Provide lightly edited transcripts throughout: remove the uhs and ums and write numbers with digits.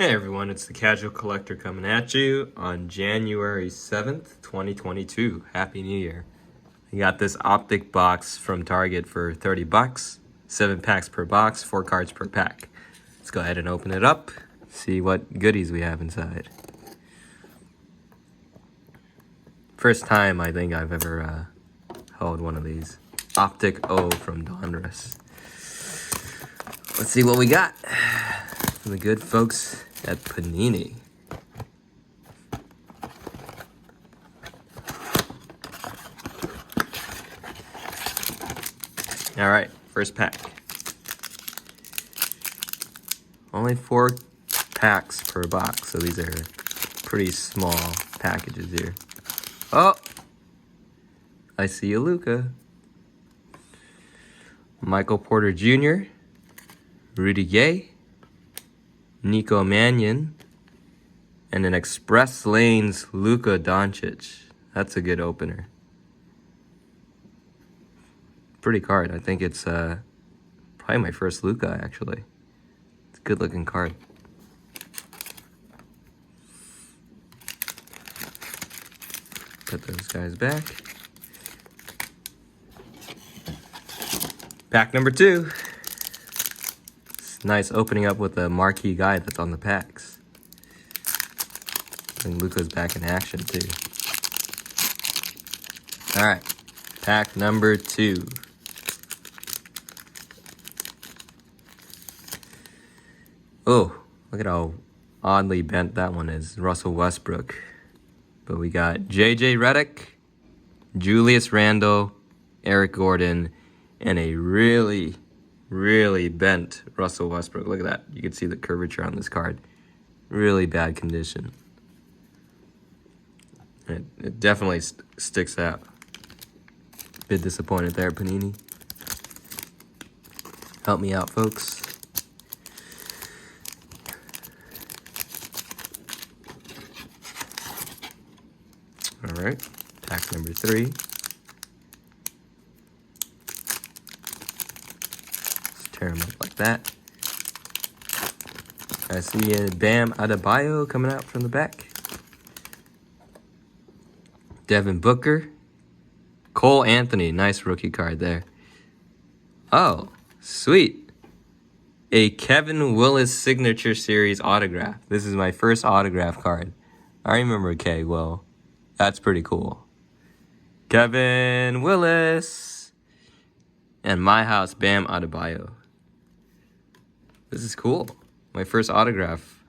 Hey everyone, it's the Casual Collector coming at you on January 7th, 2022. Happy New Year. I got this Optic box from Target for 30 bucks, 7 packs per box, 4 cards per pack. Let's go ahead and open it up, see what goodies we have inside. First time I think I've ever held one of these. Optic O from Donruss. Let's see what we got from the good folks at Panini. All right, first pack. Only 4 packs per box, so these are pretty small packages here. Oh, I see a Luka. Michael Porter Jr., Rudy Gay, Nico Mannion, and an Express Lanes Luka Doncic. That's a good opener. Pretty card. I think it's probably my first Luka, actually. It's a good looking card. Put those guys back. Pack number 2. It's nice opening up with a marquee guy that's on the packs. I think Luka's back in action too. Alright, pack number 2. Oh, look at how oddly bent that one is. Russell Westbrook. But we got JJ Redick, Julius Randle, Eric Gordon, and a really bent Russell Westbrook. Look at that. You can see the curvature on this card. Really bad condition. It definitely sticks out. Bit disappointed there, Panini. Help me out, folks. All right, pack number 3. Let's tear them up like that. I see a Bam Adebayo coming out from the back. Devin Booker. Cole Anthony, nice rookie card there. Oh, sweet. A Kevin Willis Signature Series autograph. This is my first autograph card. I remember K well. That's pretty cool. Kevin Willis. And My House Bam Adebayo. This is cool. My first autograph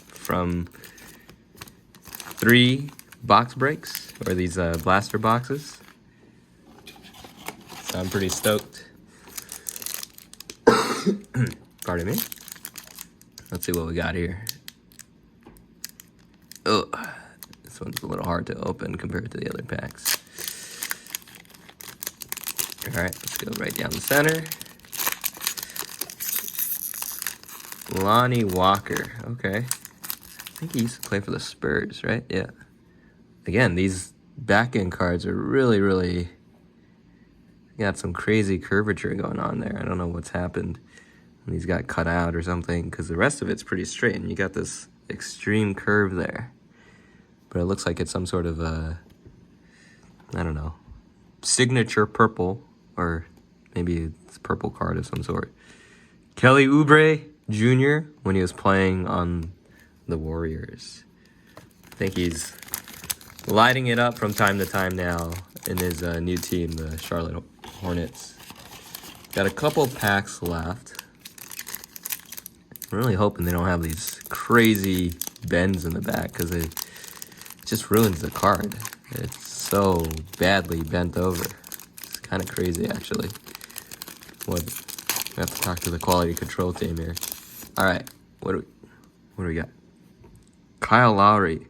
from 3 box breaks, or these blaster boxes. So I'm pretty stoked. Pardon me. Let's see what we got here. Oh, this one's a little hard to open compared to the other packs. All right, let's go right down the center. Lonnie Walker. Okay. I think he used to play for the Spurs, right? Yeah. Again, these back-end cards are really got some crazy curvature going on there. I don't know what's happened. These got cut out or something, because the rest of it's pretty straight, and you got this extreme curve there. But it looks like it's some sort of a, I don't know, signature purple, or maybe it's a purple card of some sort. Kelly Oubre Jr. when he was playing on the Warriors. I think he's lighting it up from time to time now in his new team, the Charlotte Hornets. Got a couple packs left. I'm really hoping they don't have these crazy bends in the back, because it just ruins the card. It's so badly bent over. It's kind of crazy, actually. We have to talk to the quality control team here. All right, what do we got? Kyle Lowry,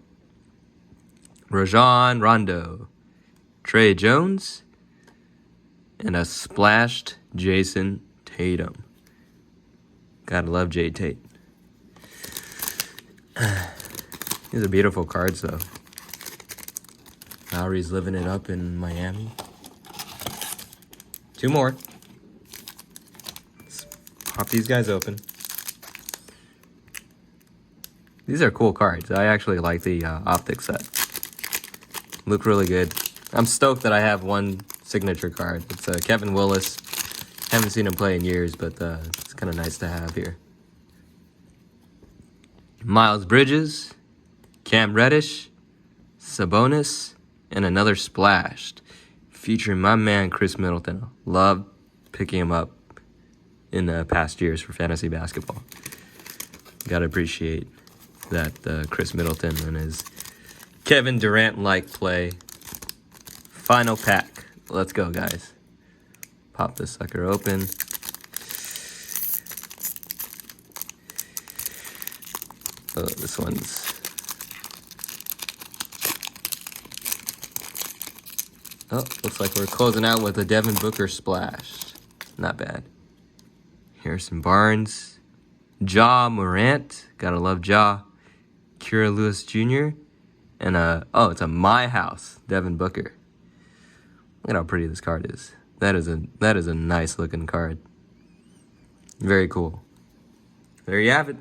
Rajon Rondo, Trey Jones, and a splashed Jason Tatum. Gotta love J Tate. These are beautiful cards, though. Lowry's living it up in Miami. 2 more. Let's pop these guys open. These are cool cards. I actually like the Optic set. Look really good. I'm stoked that I have one signature card. It's Kevin Willis. Haven't seen him play in years, but it's kind of nice to have here. Miles Bridges, Cam Reddish, Sabonis, and another splashed, featuring my man Chris Middleton. Love picking him up in the past years for fantasy basketball. Gotta appreciate that Chris Middleton and his Kevin Durant-like play. Final pack. Let's go, guys. Pop this sucker open. Oh, this one's... Oh, looks like we're closing out with a Devin Booker splash. Not bad. Harrison Barnes. Ja Morant. Gotta love Ja. Kira Lewis Jr. And it's a My House Devin Booker. Look at how pretty this card is. That is a nice looking card. Very cool. There you have it.